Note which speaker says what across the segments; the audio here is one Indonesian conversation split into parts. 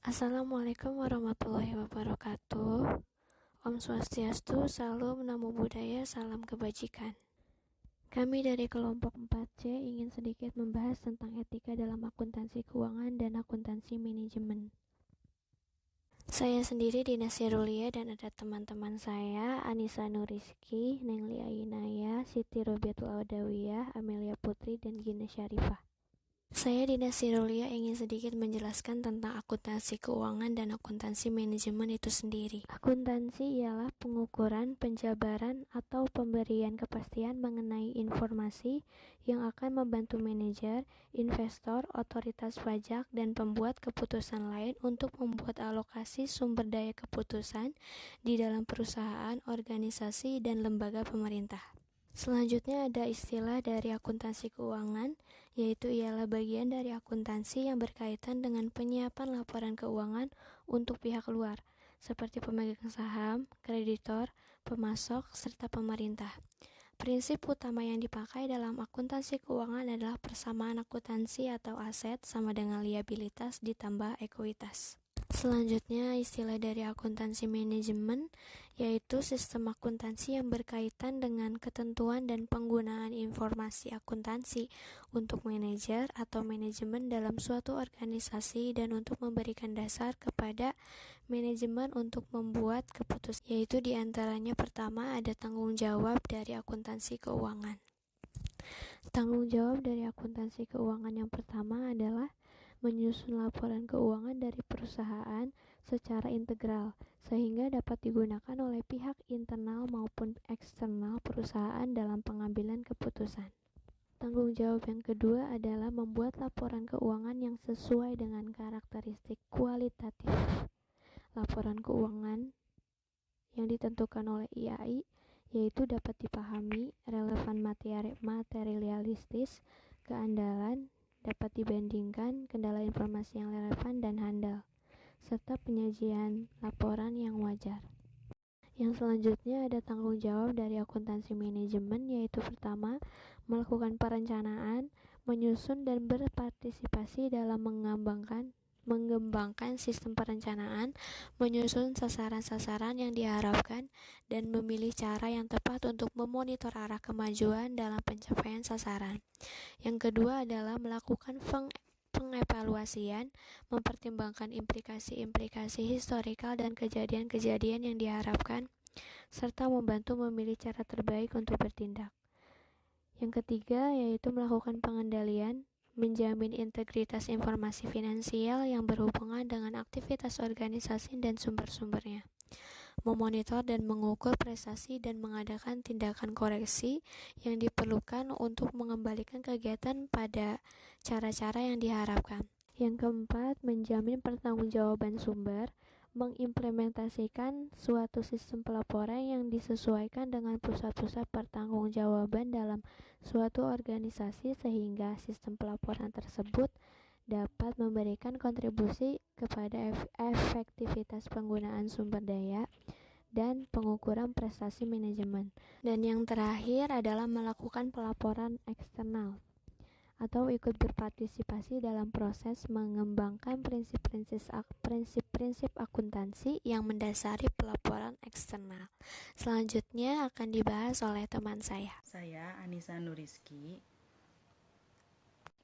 Speaker 1: Assalamualaikum warahmatullahi wabarakatuh. Om Swastiastu, Salam Namo Buddhaya, Salam Kebajikan. Kami dari kelompok 4C ingin sedikit membahas tentang etika dalam akuntansi keuangan dan akuntansi manajemen. Saya sendiri Dina Sirulia dan ada teman-teman saya Anissa Nuriski, Nengli Ainaya, Siti Robiatul Adawiyah, Amelia Putri, dan Gina Syarifah. Saya Dina Sirulia ingin sedikit menjelaskan tentang akuntansi keuangan dan akuntansi manajemen itu sendiri. Akuntansi ialah pengukuran, penjabaran, atau pemberian kepastian mengenai informasi yang akan membantu manajer, investor, otoritas pajak, dan pembuat keputusan lain untuk membuat alokasi sumber daya keputusan di dalam perusahaan, organisasi, dan lembaga pemerintah. Selanjutnya ada istilah dari akuntansi keuangan, yaitu ialah bagian dari akuntansi yang berkaitan dengan penyiapan laporan keuangan untuk pihak luar, seperti pemegang saham, kreditor, pemasok, serta pemerintah. Prinsip utama yang dipakai dalam akuntansi keuangan adalah persamaan akuntansi atau aset sama dengan liabilitas ditambah ekuitas. Selanjutnya istilah dari akuntansi manajemen, yaitu sistem akuntansi yang berkaitan dengan ketentuan dan penggunaan informasi akuntansi untuk manajer atau manajemen dalam suatu organisasi dan untuk memberikan dasar kepada manajemen untuk membuat keputusan, yaitu diantaranya pertama ada tanggung jawab dari akuntansi keuangan. Tanggung jawab dari akuntansi keuangan yang pertama adalah menyusun laporan keuangan dari perusahaan secara integral sehingga dapat digunakan oleh pihak internal maupun eksternal perusahaan dalam pengambilan keputusan. Tanggung jawab yang kedua adalah membuat laporan keuangan yang sesuai dengan karakteristik kualitatif laporan keuangan yang ditentukan oleh IAI, yaitu dapat dipahami, relevan materialistis, keandalan, dapat dibandingkan, kendala informasi yang relevan dan handal, serta penyajian laporan yang wajar. Yang selanjutnya ada tanggung jawab dari akuntansi manajemen, yaitu pertama, melakukan perencanaan, menyusun dan berpartisipasi dalam mengembangkan sistem perencanaan, menyusun sasaran-sasaran yang diharapkan, dan memilih cara yang tepat untuk memonitor arah kemajuan dalam pencapaian sasaran. Yang kedua adalah melakukan pengevaluasian, mempertimbangkan implikasi-implikasi historikal dan kejadian-kejadian yang diharapkan, serta membantu memilih cara terbaik untuk bertindak. Yang ketiga yaitu melakukan pengendalian, menjamin integritas informasi finansial yang berhubungan dengan aktivitas organisasi dan sumber-sumbernya, memonitor dan mengukur prestasi dan mengadakan tindakan koreksi yang diperlukan untuk mengembalikan kegiatan pada cara-cara yang diharapkan. Yang keempat, menjamin pertanggungjawaban sumber, mengimplementasikan suatu sistem pelaporan yang disesuaikan dengan pusat-pusat pertanggungjawaban dalam suatu organisasi sehingga sistem pelaporan tersebut dapat memberikan kontribusi kepada efektivitas penggunaan sumber daya dan pengukuran prestasi manajemen. Dan yang terakhir adalah melakukan pelaporan eksternal atau ikut berpartisipasi dalam proses mengembangkan prinsip-prinsip akuntansi yang mendasari pelaporan eksternal. Selanjutnya akan dibahas oleh teman saya.
Speaker 2: Saya Anissa Nuriski.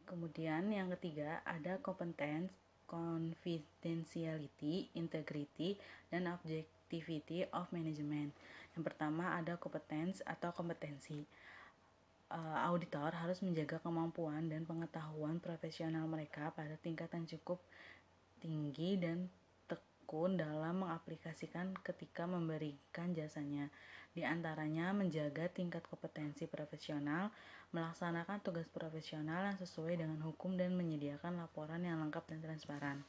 Speaker 2: Kemudian yang ketiga ada competence, confidentiality, integrity, dan objectivity of management. Yang pertama ada competence atau kompetensi. Auditor harus menjaga kemampuan dan pengetahuan profesional mereka pada tingkatan cukup tinggi dan tekun dalam mengaplikasikan ketika memberikan jasanya. Di antaranya menjaga tingkat kompetensi profesional, melaksanakan tugas profesional yang sesuai dengan hukum dan menyediakan laporan yang lengkap dan transparan.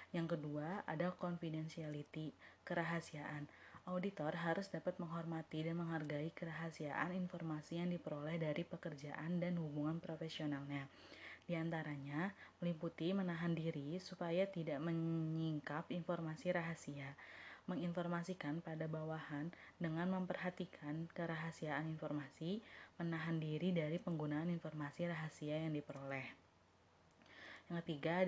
Speaker 2: Yang kedua, ada confidentiality, kerahasiaan. Auditor harus dapat menghormati dan menghargai kerahasiaan informasi yang diperoleh dari pekerjaan dan hubungan profesionalnya. Di antaranya, meliputi menahan diri supaya tidak menyingkap informasi rahasia, menginformasikan pada bawahan dengan memperhatikan kerahasiaan informasi, menahan diri dari penggunaan informasi rahasia yang diperoleh. Yang ketiga,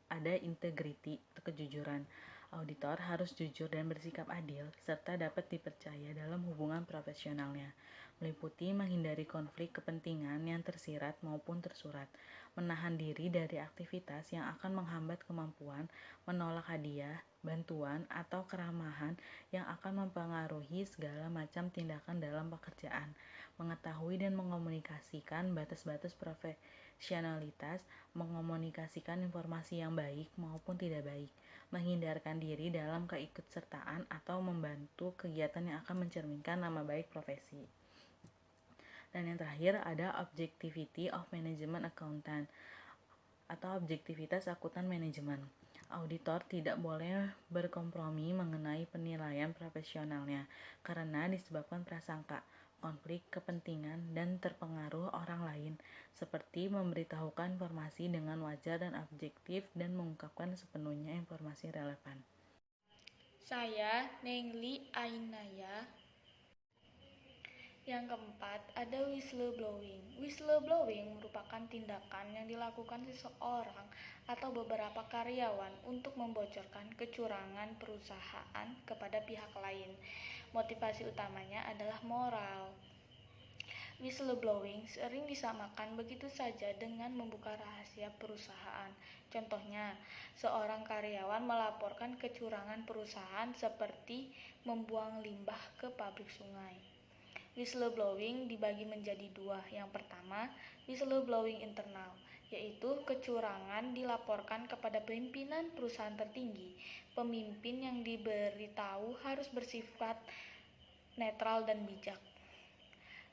Speaker 2: ada integrity atau kejujuran. Auditor harus jujur dan bersikap adil, serta dapat dipercaya dalam hubungan profesionalnya, meliputi menghindari konflik kepentingan yang tersirat maupun tersurat, menahan diri dari aktivitas yang akan menghambat kemampuan, menolak hadiah, bantuan, atau keramahan yang akan mempengaruhi segala macam tindakan dalam pekerjaan, mengetahui dan mengomunikasikan batas-batas profesionalitas, mengomunikasikan informasi yang baik maupun tidak baik, menghindarkan diri dalam keikutsertaan atau membantu kegiatan yang akan mencerminkan nama baik profesi. Dan yang terakhir ada objectivity of management accountant atau objektivitas akuntan manajemen. Auditor tidak boleh berkompromi mengenai penilaian profesionalnya karena disebabkan prasangka, konflik kepentingan, dan terpengaruh orang lain, seperti memberitahukan informasi dengan wajar dan objektif dan mengungkapkan sepenuhnya informasi relevan.
Speaker 3: Saya Nengli Ainaya. Yang keempat, ada whistleblowing. Whistleblowing merupakan tindakan yang dilakukan seseorang atau beberapa karyawan untuk membocorkan kecurangan perusahaan kepada pihak lain. Motivasi utamanya adalah moral. Whistleblowing sering disamakan begitu saja dengan membuka rahasia perusahaan. Contohnya, seorang karyawan melaporkan kecurangan perusahaan seperti membuang limbah ke pabrik sungai. Whistleblowing dibagi menjadi dua. Yang pertama, whistleblowing internal, yaitu kecurangan dilaporkan kepada pimpinan perusahaan tertinggi. Pemimpin yang diberitahu harus bersifat netral dan bijak.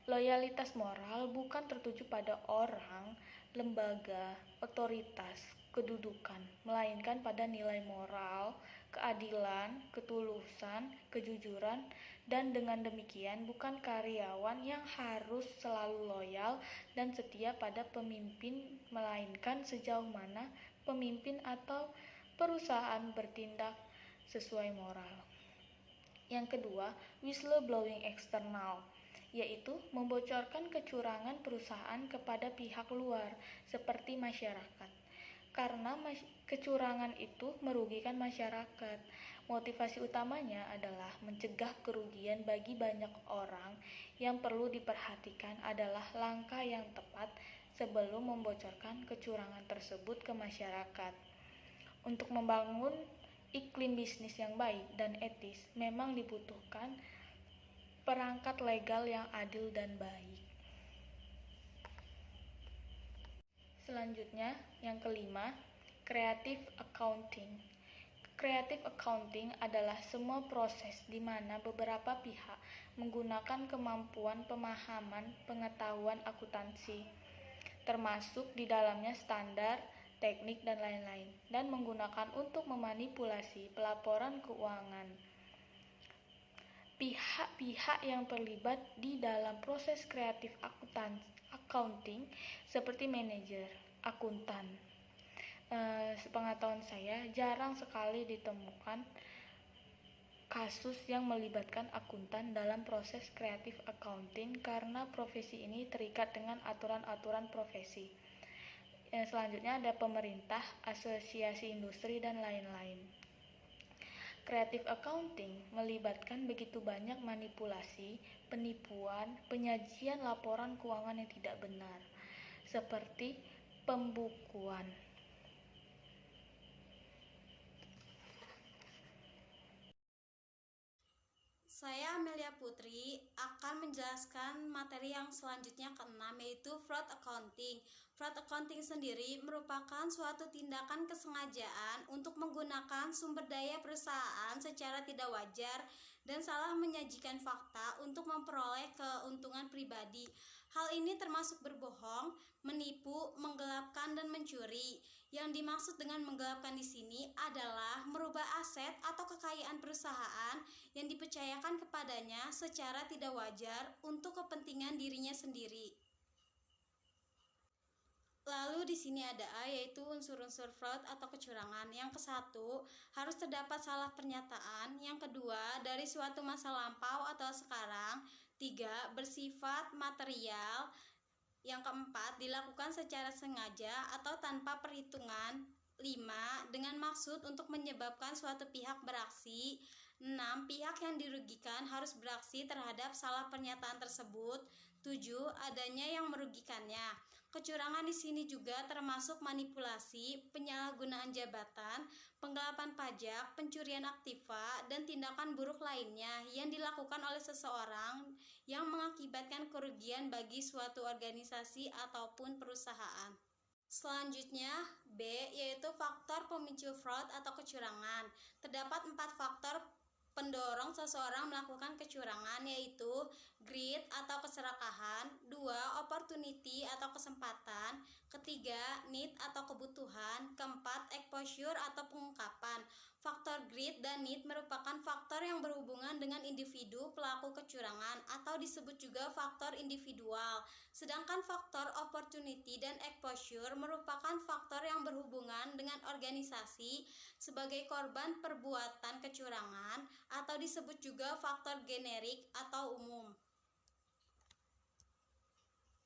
Speaker 3: Loyalitas moral bukan tertuju pada orang, lembaga, otoritas, kedudukan, melainkan pada nilai moral, keadilan, ketulusan, kejujuran, dan dengan demikian bukan karyawan yang harus selalu loyal dan setia pada pemimpin, melainkan sejauh mana pemimpin atau perusahaan bertindak sesuai moral. Yang kedua, whistleblowing eksternal, yaitu membocorkan kecurangan perusahaan kepada pihak luar seperti masyarakat. Karena kecurangan itu merugikan masyarakat. Motivasi utamanya adalah mencegah kerugian bagi banyak orang. Yang perlu diperhatikan adalah langkah yang tepat sebelum membocorkan kecurangan tersebut ke masyarakat. Untuk membangun iklim bisnis yang baik dan etis memang dibutuhkan perangkat legal yang adil dan baik. Selanjutnya, yang kelima, creative accounting. Creative accounting adalah semua proses di mana beberapa pihak menggunakan kemampuan pemahaman pengetahuan akuntansi, termasuk di dalamnya standar, teknik, dan lain-lain, dan menggunakan untuk memanipulasi pelaporan keuangan. Pihak-pihak yang terlibat di dalam proses kreatif accounting seperti manajer, akuntan. Sepengetahuan saya, jarang sekali ditemukan kasus yang melibatkan akuntan dalam proses kreatif accounting karena profesi ini terikat dengan aturan-aturan profesi. Selanjutnya ada pemerintah, asosiasi industri, dan lain-lain. Creative accounting melibatkan begitu banyak manipulasi, penipuan, penyajian laporan keuangan yang tidak benar, seperti pembukuan.
Speaker 4: Saya Amelia Putri akan menjelaskan materi yang selanjutnya keenam, yaitu fraud accounting. Fraud accounting sendiri merupakan suatu tindakan kesengajaan untuk menggunakan sumber daya perusahaan secara tidak wajar dan salah menyajikan fakta untuk memperoleh keuntungan pribadi. Hal ini termasuk berbohong, menipu, menggelapkan, dan mencuri. Yang dimaksud dengan menggelapkan di sini adalah merubah aset atau kekayaan perusahaan yang dipercayakan kepadanya secara tidak wajar untuk kepentingan dirinya sendiri. Lalu di sini ada A, yaitu unsur-unsur fraud atau kecurangan. Yang ke-1, harus terdapat salah pernyataan. Yang kedua, dari suatu masa lampau atau sekarang. 3, bersifat material. Yang keempat, dilakukan secara sengaja atau tanpa perhitungan. 5. Dengan maksud untuk menyebabkan suatu pihak beraksi. 6. Pihak yang dirugikan harus beraksi terhadap salah pernyataan tersebut. 7. Adanya yang merugikannya. Kecurangan di sini juga termasuk manipulasi, penyalahgunaan jabatan, penggelapan pajak, pencurian aktiva, dan tindakan buruk lainnya yang dilakukan oleh seseorang yang mengakibatkan kerugian bagi suatu organisasi ataupun perusahaan. Selanjutnya, B, yaitu faktor pemicu fraud atau kecurangan. Terdapat 4 faktor pendorong seseorang melakukan kecurangan, yaitu greed atau keserakahan, 2. Opportunity atau kesempatan, ketiga need atau kebutuhan, keempat exposure atau pengungkapan. Faktor greed dan need merupakan faktor yang berhubungan dengan individu pelaku kecurangan atau disebut juga faktor individual. Sedangkan faktor opportunity dan exposure merupakan faktor yang berhubungan dengan organisasi sebagai korban perbuatan kecurangan atau disebut juga faktor generik atau umum.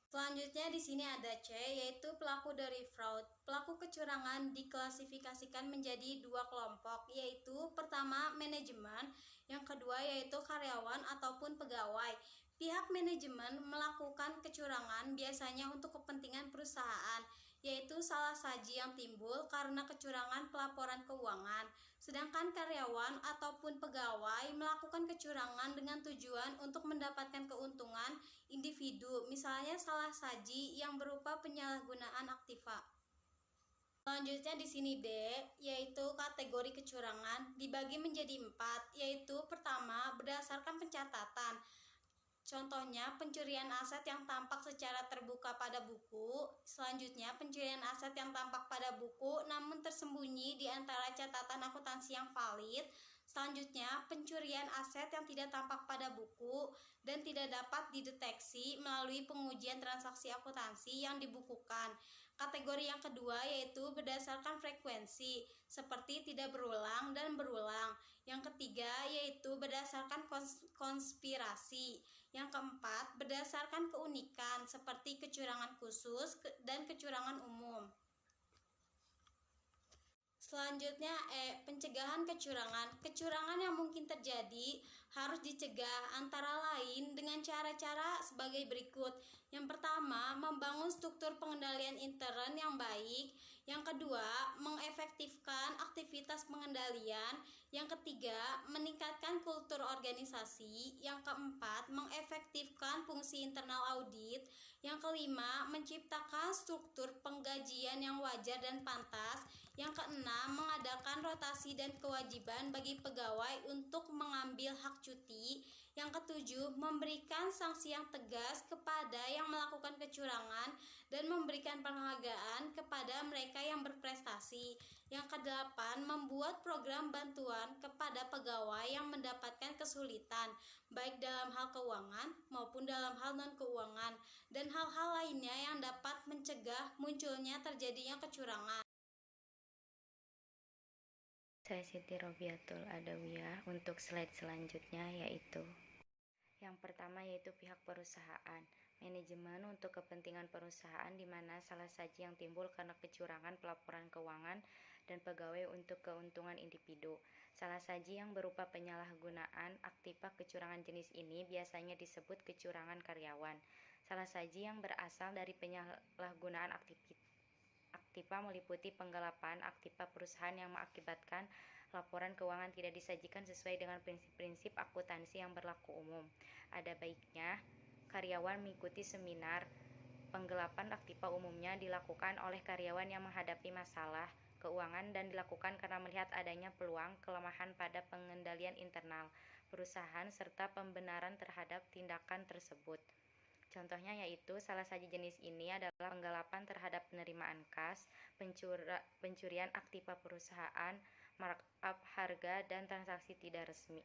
Speaker 4: Selanjutnya di sini ada C, yaitu pelaku dari fraud. Pelaku kecurangan diklasifikasikan menjadi 2 kelompok, yaitu pertama manajemen, yang kedua yaitu karyawan ataupun pegawai. Pihak manajemen melakukan kecurangan biasanya untuk kepentingan perusahaan, yaitu salah saji yang timbul karena kecurangan pelaporan keuangan. Sedangkan karyawan ataupun pegawai melakukan kecurangan dengan tujuan untuk mendapatkan keuntungan individu, misalnya salah saji yang berupa penyalahgunaan aktiva. Selanjutnya di sini D, yaitu kategori kecurangan dibagi menjadi 4, yaitu pertama berdasarkan pencatatan. Contohnya pencurian aset yang tampak secara terbuka pada buku. Selanjutnya pencurian aset yang tampak pada buku namun tersembunyi di antara catatan akuntansi yang valid. Selanjutnya pencurian aset yang tidak tampak pada buku dan tidak dapat dideteksi melalui pengujian transaksi akuntansi yang dibukukan. Kategori yang kedua yaitu berdasarkan frekuensi, seperti tidak berulang dan berulang. Yang ketiga yaitu berdasarkan konspirasi. Yang keempat, berdasarkan keunikan seperti kecurangan khusus dan kecurangan umum. Selanjutnya pencegahan kecurangan. Kecurangan yang mungkin terjadi harus dicegah antara lain dengan cara-cara sebagai berikut. Yang pertama, membangun struktur pengendalian intern yang baik. Yang kedua, mengefektifkan aktivitas pengendalian. Yang ketiga, meningkatkan kultur organisasi. Yang keempat, mengefektifkan fungsi internal audit. Yang kelima, menciptakan struktur penggajian yang wajar dan pantas. Yang keenam, mengadakan rotasi dan kewajiban bagi pegawai untuk mengambil hak cuti. Yang ketujuh, memberikan sanksi yang tegas kepada yang melakukan kecurangan dan memberikan penghargaan kepada mereka yang berprestasi. Yang kedelapan, membuat program bantuan kepada pegawai yang mendapatkan kesulitan, baik dalam hal keuangan maupun dalam hal non-keuangan, dan hal-hal lainnya yang dapat mencegah munculnya terjadinya kecurangan.
Speaker 5: Saya Siti Robiatul Adawiyah. Untuk slide selanjutnya yaitu yang pertama yaitu pihak perusahaan. Manajemen untuk kepentingan perusahaan di mana salah saji yang timbul karena kecurangan pelaporan keuangan dan pegawai untuk keuntungan individu. Salah saji yang berupa penyalahgunaan aktiva kecurangan jenis ini biasanya disebut kecurangan karyawan. Salah saji yang berasal dari penyalahgunaan aktiva meliputi penggelapan aktiva perusahaan yang mengakibatkan laporan keuangan tidak disajikan sesuai dengan prinsip-prinsip akuntansi yang berlaku umum. Ada baiknya karyawan mengikuti seminar penggelapan aktiva. Umumnya dilakukan oleh karyawan yang menghadapi masalah keuangan dan dilakukan karena melihat adanya peluang kelemahan pada pengendalian internal perusahaan serta pembenaran terhadap tindakan tersebut. Contohnya yaitu salah saji jenis ini adalah penggelapan terhadap penerimaan kas, pencurian aktiva perusahaan, markup harga, dan transaksi tidak resmi.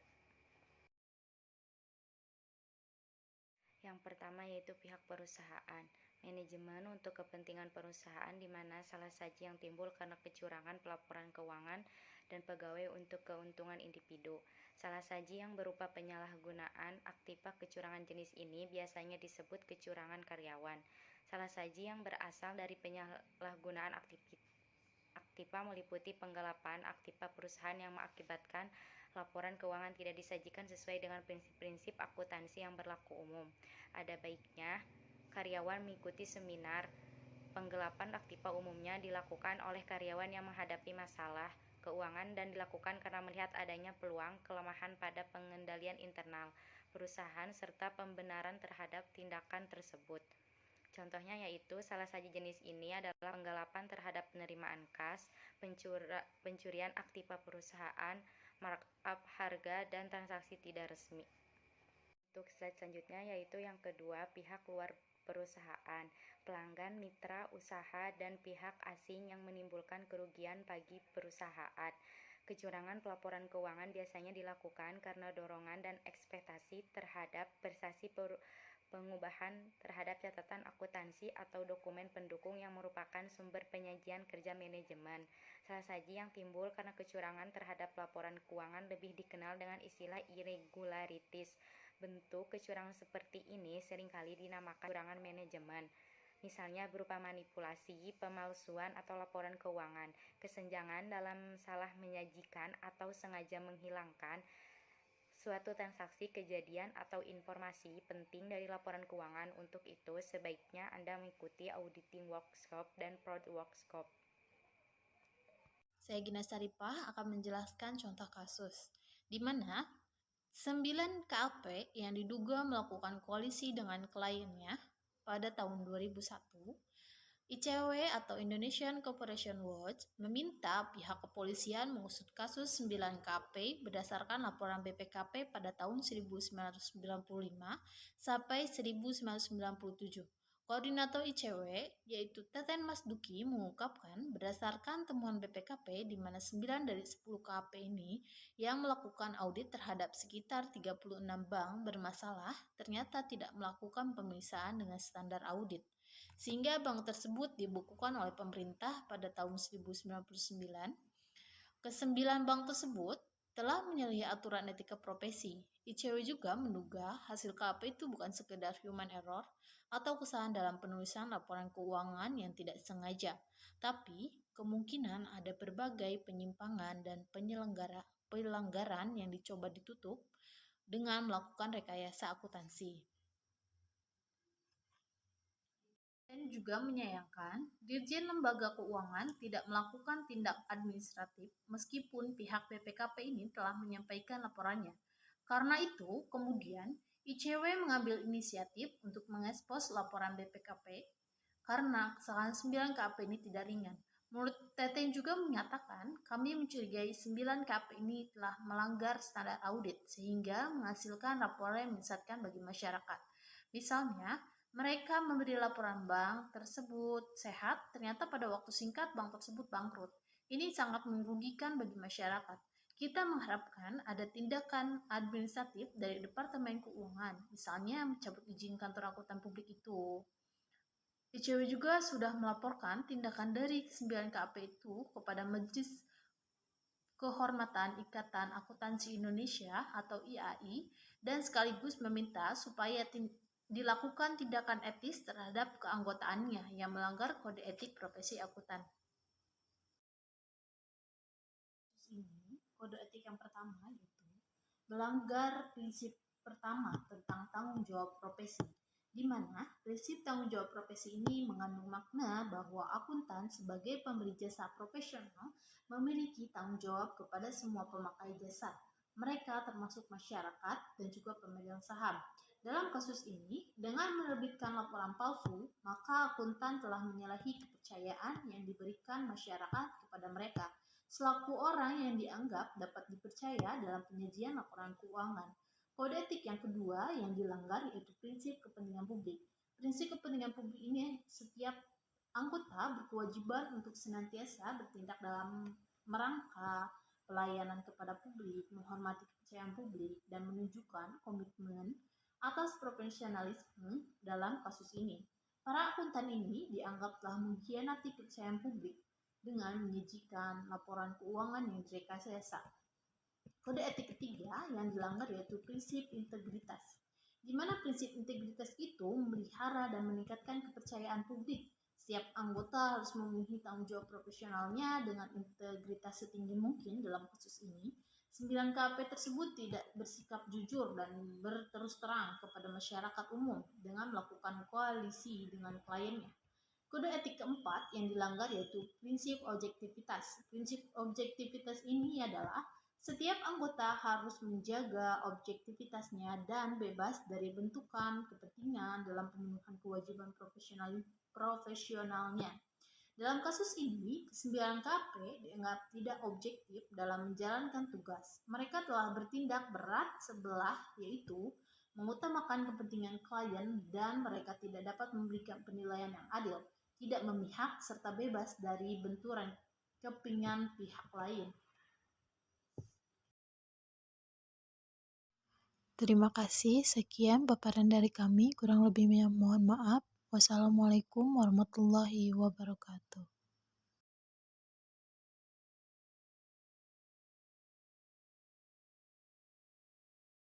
Speaker 5: Yang pertama yaitu pihak perusahaan. Manajemen untuk kepentingan perusahaan di mana salah saji yang timbul karena kecurangan pelaporan keuangan dan pegawai untuk keuntungan individu. Salah saji yang berupa penyalahgunaan aktiva kecurangan jenis ini biasanya disebut kecurangan karyawan. Salah saji yang berasal dari penyalahgunaan aktiva meliputi penggelapan aktiva perusahaan yang mengakibatkan laporan keuangan tidak disajikan sesuai dengan prinsip-prinsip akuntansi yang berlaku umum. Ada baiknya karyawan mengikuti seminar. Penggelapan aktiva umumnya dilakukan oleh karyawan yang menghadapi masalah keuangan dan dilakukan karena melihat adanya peluang kelemahan pada pengendalian internal perusahaan serta pembenaran terhadap tindakan tersebut. Contohnya yaitu salah satu jenis ini adalah penggelapan terhadap penerimaan kas, pencurian aktiva perusahaan, markup harga, dan transaksi tidak resmi. Untuk slide selanjutnya yaitu yang kedua, pihak luar perusahaan, pelanggan, mitra usaha, dan pihak asing yang menimbulkan kerugian bagi perusahaan. Kecurangan pelaporan keuangan biasanya dilakukan karena dorongan dan ekspektasi terhadap prestasi pengubahan terhadap catatan akuntansi atau dokumen pendukung yang merupakan sumber penyajian kerja manajemen. Salah satu yang timbul karena kecurangan terhadap laporan keuangan lebih dikenal dengan istilah irregularities. Bentuk kecurangan seperti ini seringkali dinamakan kecurangan manajemen. Misalnya berupa manipulasi, pemalsuan atau laporan keuangan, kesenjangan dalam salah menyajikan atau sengaja menghilangkan suatu transaksi, kejadian, atau informasi penting dari laporan keuangan. Untuk itu, sebaiknya Anda mengikuti auditing workshop dan fraud workshop.
Speaker 6: Saya Gina Saripah akan menjelaskan contoh kasus, di mana 9 KLP yang diduga melakukan koalisi dengan kliennya pada tahun 2001, ICW atau Indonesian Corporation Watch meminta pihak kepolisian mengusut kasus 9 KP berdasarkan laporan BPKP pada tahun 1995 sampai 1997. Koordinator ICW, yaitu Teten Mas Duki, mengungkapkan berdasarkan temuan BPKP di mana 9 dari 10 KP ini yang melakukan audit terhadap sekitar 36 bank bermasalah ternyata tidak melakukan pemeriksaan dengan standar audit, sehingga bank tersebut dibukukan oleh pemerintah pada tahun 1999. Kesembilan bank tersebut telah menyalahi aturan etika profesi. ICW juga menduga hasil KP itu bukan sekedar human error atau kesalahan dalam penulisan laporan keuangan yang tidak sengaja, tapi kemungkinan ada berbagai penyimpangan dan pelanggaran yang dicoba ditutup dengan melakukan rekayasa akuntansi. Dan juga menyayangkan, Dirjen Lembaga Keuangan tidak melakukan tindak administratif meskipun pihak BPKP ini telah menyampaikan laporannya. Karena itu, kemudian ICW mengambil inisiatif untuk mengekspos laporan BPKP karena kesalahan 9 KP ini tidak ringan. Menurut Teten juga menyatakan, kami mencurigai 9 KP ini telah melanggar standar audit sehingga menghasilkan laporan yang menyesatkan bagi masyarakat. Misalnya, mereka memberi laporan bank tersebut sehat, ternyata pada waktu singkat bank tersebut bangkrut. Ini sangat merugikan bagi masyarakat. Kita mengharapkan ada tindakan administratif dari Departemen Keuangan, misalnya mencabut izin kantor akuntan publik itu. ICW juga sudah melaporkan tindakan dari 9 KP itu kepada Majelis Kehormatan Ikatan Akuntansi Indonesia atau IAI dan sekaligus meminta supaya dilakukan tindakan etis terhadap keanggotaannya yang melanggar kode etik profesi akuntan. Ini kode etik yang pertama yaitu melanggar prinsip pertama tentang tanggung jawab profesi, di mana prinsip tanggung jawab profesi ini mengandung makna bahwa akuntan sebagai pemberi jasa profesional memiliki tanggung jawab kepada semua pemakai jasa. Mereka termasuk masyarakat dan juga pemegang saham. Dalam kasus ini, dengan menerbitkan laporan palsu, maka akuntan telah menyalahi kepercayaan yang diberikan masyarakat kepada mereka, selaku orang yang dianggap dapat dipercaya dalam penyajian laporan keuangan. Kode etik yang kedua yang dilanggar yaitu prinsip kepentingan publik. Prinsip kepentingan publik ini setiap anggota berkewajiban untuk senantiasa bertindak dalam merangka pelayanan kepada publik, menghormati kepercayaan publik, dan menunjukkan komitmen atas profesionalisme dalam kasus ini. Para akuntan ini dianggap telah mengkhianati kepercayaan publik dengan menyajikan laporan keuangan yang direkayasa. Kode etik ketiga yang dilanggar yaitu prinsip integritas, di mana prinsip integritas itu memelihara dan meningkatkan kepercayaan publik. Setiap anggota harus memenuhi tanggung jawab profesionalnya dengan integritas setinggi mungkin. Dalam kasus ini, 9 KP tersebut tidak bersikap jujur dan berterus terang kepada masyarakat umum dengan melakukan koalisi dengan kliennya. Kode etik keempat yang dilanggar yaitu prinsip objektivitas. Prinsip objektivitas ini adalah setiap anggota harus menjaga objektivitasnya dan bebas dari bentukan kepentingan dalam pemenuhan kewajiban profesionalnya. Dalam kasus ini, 9 KP dianggap tidak objektif dalam menjalankan tugas. Mereka telah bertindak berat sebelah, yaitu mengutamakan kepentingan klien dan mereka tidak dapat memberikan penilaian yang adil, tidak memihak, serta bebas dari benturan kepentingan pihak lain.
Speaker 7: Terima kasih, sekian paparan dari kami, kurang lebihnya mohon maaf. Wassalamualaikum warahmatullahi wabarakatuh.